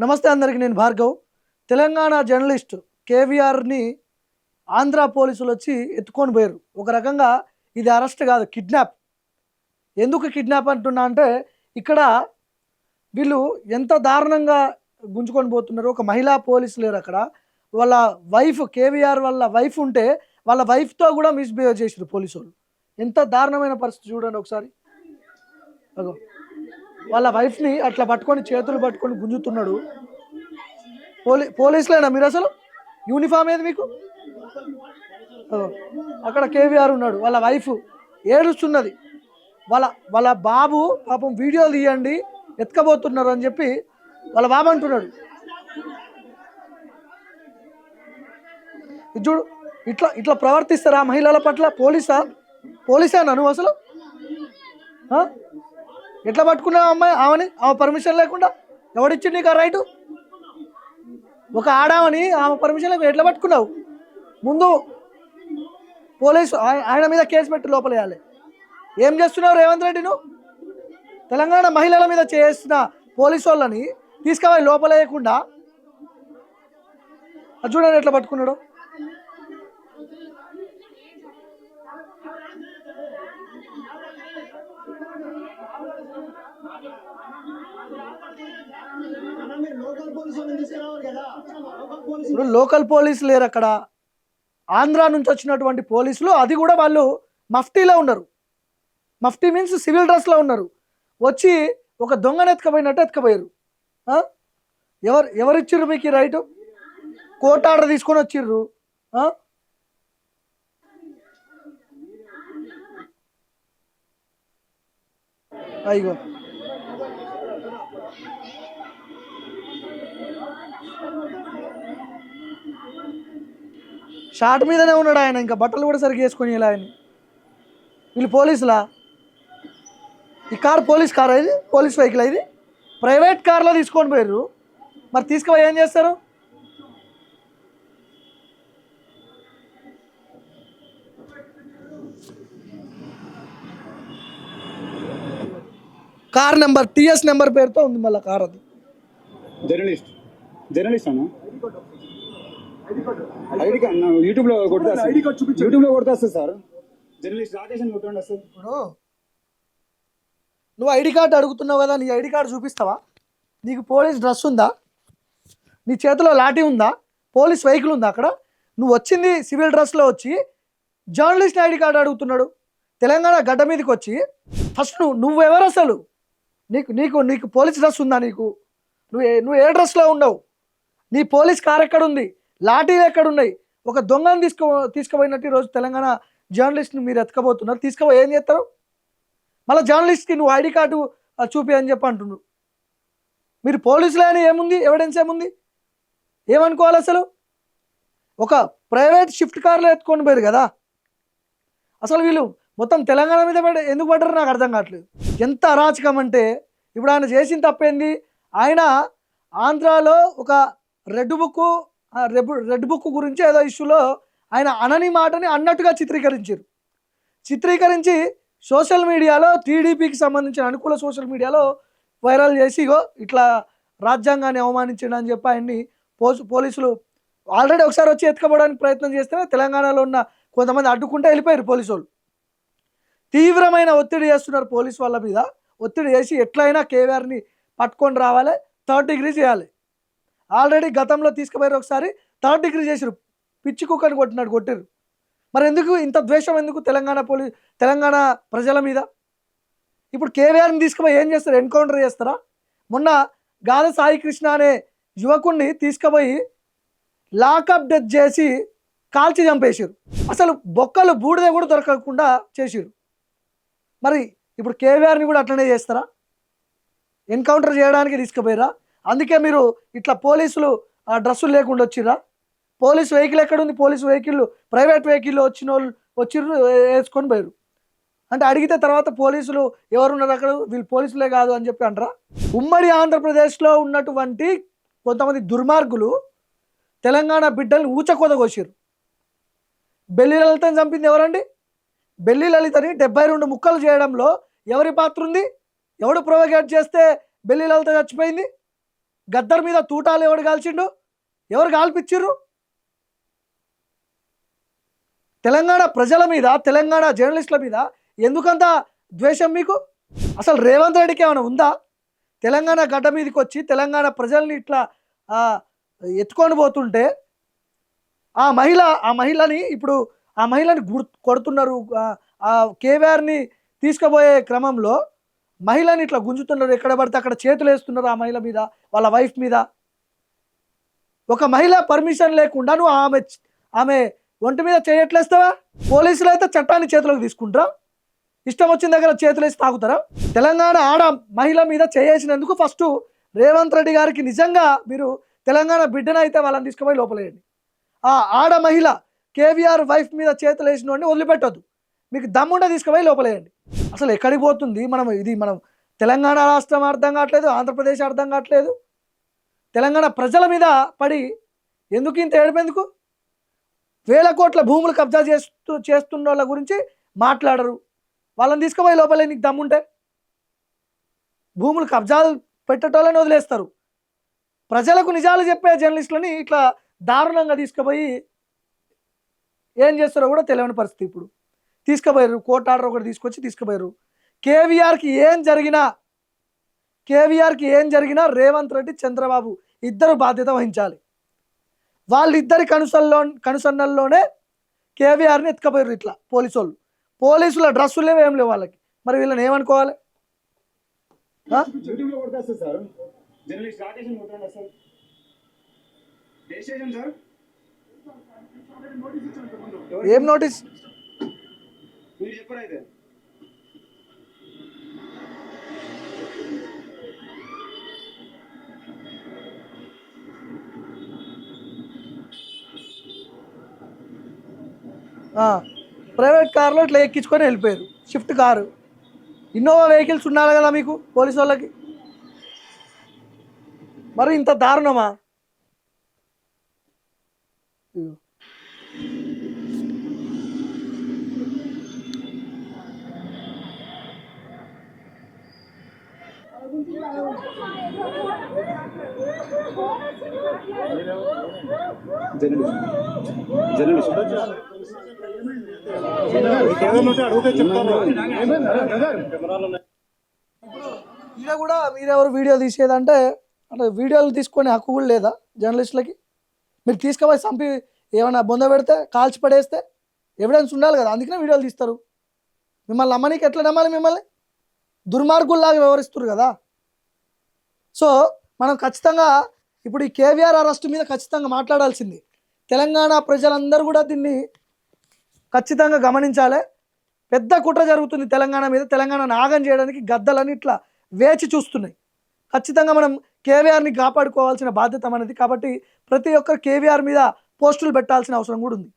నమస్తే అందరికి, నేను భార్గవ్. తెలంగాణ జర్నలిస్ట్ కేవీఆర్ని ఆంధ్ర పోలీసులు వచ్చి ఎత్తుకొని పోయారు. ఒక రకంగా ఇది అరెస్ట్ కాదు, కిడ్నాప్. ఎందుకు కిడ్నాప్ అంటున్నా అంటే, ఇక్కడ వీళ్ళు ఎంత దారుణంగా గుంజుకొని పోతున్నారు. ఒక మహిళా పోలీసు లేరు అక్కడ, వాళ్ళ వైఫ్, కేవీఆర్ వాళ్ళ వైఫ్ ఉంటే వాళ్ళ వైఫ్తో కూడా మిస్బిహేవ్ చేసారు పోలీసు వాళ్ళు. ఎంత దారుణమైన పరిస్థితి చూడండి ఒకసారి. అగో వాళ్ళ వైఫ్ని అట్లా పట్టుకొని, చేతులు పట్టుకొని గుంజుతున్నాడు. పోలీసులేనా మీరు? అసలు యూనిఫామ్ ఏది మీకు? అక్కడ కేవీఆర్ ఉన్నాడు, వాళ్ళ వైఫ్ ఏడుస్తున్నది. వాళ్ళ వాళ్ళ బాబు పాపం వీడియోలు తీయండి, ఎత్తుకబోతున్నారు అని చెప్పి వాళ్ళ బాబు అంటున్నాడు. చూడు, ఇట్లా ఇట్లా ప్రవర్తిస్తారా మహిళల పట్ల? పోలీసేనా నువ్వు అసలు? ఎట్లా పట్టుకున్నావు అమ్మాయి? ఆమె పర్మిషన్ లేకుండా ఎవడిచ్చింది నీకు ఆ రైటు? ఒక ఆడామని ఆమె పర్మిషన్ లేకుండా ఎట్లా పట్టుకున్నావు? ముందు పోలీసు ఆయన మీద కేసు పెట్టి లోపలేయాలి. ఏం చేస్తున్నావు రేవంత్ రెడ్డి? నువ్వు తెలంగాణ మహిళల మీద చేసిన పోలీసు వాళ్ళని తీసుకుపోయి లోపలేయకుండా అది చూడండి ఎట్లా పట్టుకున్నాడు. ఇప్పుడు లోకల్ పోలీసులు లేరు అక్కడ, ఆంధ్ర నుంచి వచ్చినటువంటి పోలీసులు, అది కూడా వాళ్ళు మఫ్టీలో ఉన్నారు. మఫ్టీ మీన్స్ సివిల్ డ్రెస్లో ఉన్నారు. వచ్చి ఒక దొంగను ఎత్తుకపోయినట్టు ఎత్తుకపోయారు. ఎవరిచ్చిర్రు మీకు ఈ రైటు? కోర్టు ఆర్డర్ తీసుకొని వచ్చిర్రు. అయ్యో, షార్ట్ మీదనే ఉన్నాడు ఆయన, ఇంకా బట్టలు కూడా సరిగ్గా వేసుకొని ఇలా ఆయన. వీళ్ళు పోలీసులా? ఈ కార్ పోలీస్ కారా? ఇది పోలీస్ వెహికల్? ఇది ప్రైవేట్ కార్లో తీసుకొని పోయారు. మరి తీసుకుపోయి ఏం చేస్తారు? కార్ నెంబర్ టీఎస్ నెంబర్ పేరుతో ఉంది మళ్ళీ కార్. అది జర్నలిస్ట్ అన్న. ఐడి కార్డ్ యూట్యూబ్లో కొడితే వస్తుంది సార్. జర్నలిస్ట్ రాకేష్ అని కొట్టండి వస్తుంది. ఇప్పుడు నువ్వు ఐడి కార్డు అడుగుతున్నావు కదా, నీ ఐడి కార్డు చూపిస్తావా? నీకు పోలీస్ డ్రెస్ ఉందా? నీ చేతిలో లాఠీ ఉందా? పోలీస్ వెహికల్ ఉందా అక్కడ? నువ్వు వచ్చింది సివిల్ డ్రెస్లో వచ్చి జర్నలిస్ట్ ఐడి కార్డు అడుగుతున్నాడు. తెలంగాణ గడ్డ మీదకి వచ్చి ఫస్ట్ నువ్వెవరు అసలు? నీకు నీకు నీకు పోలీస్ డ్రెస్ ఉందా? నువ్వు ఏ డ్రెస్లో ఉండవు? నీ పోలీస్ కార్ ఎక్కడుంది? లాఠీలు ఎక్కడున్నాయి? ఒక దొంగను తీసుకుపోయినట్టు ఈరోజు తెలంగాణ జర్నలిస్ట్ని మీరు ఎత్తుకపోతున్నారు. తీసుకుపోయి ఏం చేస్తారు? మళ్ళీ జర్నలిస్ట్కి నువ్వు ఐడి కార్డు చూపి అని చెప్పి అంటున్నావు. మీరు పోలీసులు అని ఏముంది? ఎవిడెన్స్ ఏముంది? ఏమనుకోవాలి అసలు? ఒక ప్రైవేట్ షిఫ్ట్ కార్లో ఎత్తుకొని పోయారు కదా. అసలు వీళ్ళు మొత్తం తెలంగాణ మీద ఎందుకు పడ్డారు నాకు అర్థం కావట్లేదు. ఎంత అరాచకం అంటే, ఇప్పుడు ఆయన చేసిన తప్పేంది? ఆయన ఆంధ్రాలో ఒక రెడ్ బుక్ గురించి ఏదో ఇష్యూలో ఆయన అనని మాటని అన్నట్టుగా చిత్రీకరించి సోషల్ మీడియాలో టీడీపీకి సంబంధించిన అనుకూల సోషల్ మీడియాలో వైరల్ చేసి ఇట్లా రాజ్యాంగాన్ని అవమానించండి అని చెప్పి ఆయన్ని పోలీసులు ఆల్రెడీ ఒకసారి వచ్చి ఎత్తుకోవడానికి ప్రయత్నం చేస్తేనే తెలంగాణలో ఉన్న కొంతమంది అడ్డుకుంటే వెళ్ళిపోయారు పోలీసు వాళ్ళు. తీవ్రమైన ఒత్తిడి చేస్తున్నారు పోలీసు వాళ్ళ మీద. ఒత్తిడి చేసి ఎట్లయినా కేవీఆర్ని పట్టుకొని రావాలి, 3rd డిగ్రీ చేయాలి. ఆల్రెడీ గతంలో తీసుకుపోయారు, ఒకసారి 3rd డిగ్రీ చేసారు. పిచ్చి కుక్కని కొట్టారు. మరి ఎందుకు ఇంత ద్వేషం? ఎందుకు తెలంగాణ ప్రజల మీద? ఇప్పుడు కేవీఆర్ని తీసుకుపోయి ఏం చేస్తారు? ఎన్కౌంటర్ చేస్తారా? మొన్న గాథ సాయి కృష్ణ అనే యువకుడిని తీసుకుపోయి లాకప్ డెత్ చేసి కాల్చి చంపేసారు. అసలు బొక్కలు బూడిద కూడా దొరకకుండా చేసారు. మరి ఇప్పుడు కేవీఆర్ని కూడా అట్లనే చేస్తారా? ఎన్కౌంటర్ చేయడానికి తీసుకుపోయారా? అందుకే మీరు ఇట్లా పోలీసులు ఆ డ్రెస్సులు లేకుండా వచ్చిర్రా? పోలీస్ వెహికల్ ఎక్కడుంది? పోలీసు వెహికల్ ప్రైవేట్ వెహికల్లో వచ్చిన వాళ్ళు వచ్చిర్రు, వేసుకొని పోయారు. అంటే అడిగితే తర్వాత పోలీసులు ఎవరున్నారు అక్కడ, వీళ్ళు పోలీసులే కాదు అని చెప్పి అంటారా? ఉమ్మడి ఆంధ్రప్రదేశ్లో ఉన్నటువంటి కొంతమంది దుర్మార్గులు తెలంగాణ బిడ్డల్ని ఊచకోత కోసారు. బెల్లి లలితని చంపింది ఎవరండి? బెల్లి లలితని 72 ముక్కలు చేయడంలో ఎవరి పాత్ర ఉంది? ఎవడు ప్రొవోకేట్ చేస్తే బెల్లి లలిత చచ్చిపోయింది? గద్దర్ మీద తూటాలు ఎవడు కాల్చిండు, ఎవరు కాల్పిచ్చిర్రు? తెలంగాణ ప్రజల మీద, తెలంగాణ జర్నలిస్టుల మీద ఎందుకంత ద్వేషం మీకు? అసలు రేవంత్ రెడ్డికి ఏమైనా ఉందా? తెలంగాణ గడ్డ మీదకి వచ్చి తెలంగాణ ప్రజల్ని ఇట్లా ఎత్తుకొని పోతుంటే ఆ మహిళని ఇప్పుడు ఆ మహిళని కొడుతున్నారు. ఆ కేవీఆర్ని తీసుకుపోయే క్రమంలో మహిళని ఇట్లా గుంజుతున్నారు, ఎక్కడ పడితే అక్కడ చేతులు వేస్తున్నారు ఆ మహిళ మీద, వాళ్ళ వైఫ్ మీద. ఒక మహిళ పర్మిషన్ లేకుండా నువ్వు ఆమె ఒంటి మీద చేయట్లేస్తావా? పోలీసులు అయితే చట్టాన్ని చేతిలోకి తీసుకుంటారా? ఇష్టం వచ్చిన దగ్గర చేతులు వేసి తాగుతారా? తెలంగాణ ఆడ మహిళ మీద చేసినందుకు ఫస్ట్ రేవంత్ రెడ్డి గారికి నిజంగా మీరు తెలంగాణ బిడ్డన అయితే వాళ్ళని తీసుకుపోయి లోపలేయండి. ఆ ఆడ మహిళ కేవీఆర్ వైఫ్ మీద చేతులు వేసిన వాడిని వదిలిపెట్టొద్దు. మీకు దమ్ముండ తీసుకుపోయి లోపలేయండి. అసలు ఎక్కడికి పోతుంది మనం తెలంగాణ రాష్ట్రం అర్థం కావట్లేదు, ఆంధ్రప్రదేశ్ అర్థం కావట్లేదు. తెలంగాణ ప్రజల మీద పడి ఎందుకు ఇంత ఏడుపెందుకు? వేల కోట్ల భూములు కబ్జా చేస్తున్న వాళ్ళ గురించి మాట్లాడరు. వాళ్ళని తీసుకుపోయి లోపలే నీకు దమ్ముంటే. భూములు కబ్జాలు పెట్టేటోళ్ళని వదిలేస్తారు. ప్రజలకు నిజాలు చెప్పే జర్నలిస్టులని ఇట్లా దారుణంగా తీసుకుపోయి ఏం చేస్తారో కూడా తెలియని పరిస్థితి. ఇప్పుడు తీసుకుపోయారు, కోర్టు ఆర్డర్ ఒకటి తీసుకొచ్చి తీసుకుపోయారు. కేవీఆర్కి ఏం జరిగినా రేవంత్ రెడ్డి, చంద్రబాబు ఇద్దరు బాధ్యత వహించాలి. వాళ్ళిద్దరి కనుసన్నల్లోనే కేవీఆర్ని ఎత్తుకపోయారు ఇట్లా పోలీసుల డ్రెస్సులు లేవు, ఏం లేవు వాళ్ళకి. మరి వీళ్ళని ఏమనుకోవాలి? యూట్యూబ్ లో కొడతా సార్, జర్నలిస్ట్ రాకేష్ కొట్టండి సార్. సార్ ఏం నోటీస్? మీరు చెప్పరైతే ప్రైవేట్ కార్లో ఇట్లా ఎక్కించుకొని వెళ్ళిపోయారు. షిఫ్ట్ కారు, ఇన్నోవా వెహికల్స్ ఉండాలి కదా మీకు పోలీసు వాళ్ళకి. మరి ఇంత దారుణమా? ఈడ కూడా మీరెవరు వీడియో తీసేదంటే అంటే వీడియోలు తీసుకొని హక్కు కూడా లేదా జర్నలిస్టులకి? మీరు తీసుకుపోయి చంపి ఏమైనా బొంద పెడితే, కాల్చి పడేస్తే ఎవిడెన్స్ ఉండాలి కదా, అందుకనే వీడియోలు తీస్తారు. మిమ్మల్ని నమ్మనీకి ఎట్లా నమ్మాలి? మిమ్మల్ని దుర్మార్గుల్లాగా వ్యవహరిస్తారు కదా. సో మనం ఖచ్చితంగా ఇప్పుడు ఈ కేవీఆర్ అరెస్ట్ మీద ఖచ్చితంగా మాట్లాడాల్సింది. తెలంగాణ ప్రజలందరూ కూడా దీన్ని ఖచ్చితంగా గమనించాలి. పెద్ద కుట్ర జరుగుతుంది తెలంగాణ మీద. తెలంగాణ నాగం చేయడానికి గద్దలని ఇట్లా వేచి చూస్తున్నాయి. ఖచ్చితంగా మనం కేవీఆర్ని కాపాడుకోవాల్సిన బాధ్యత మనది. కాబట్టి ప్రతి ఒక్కరు కేవీఆర్ మీద పోస్టులు పెట్టాల్సిన అవసరం కూడా ఉంది.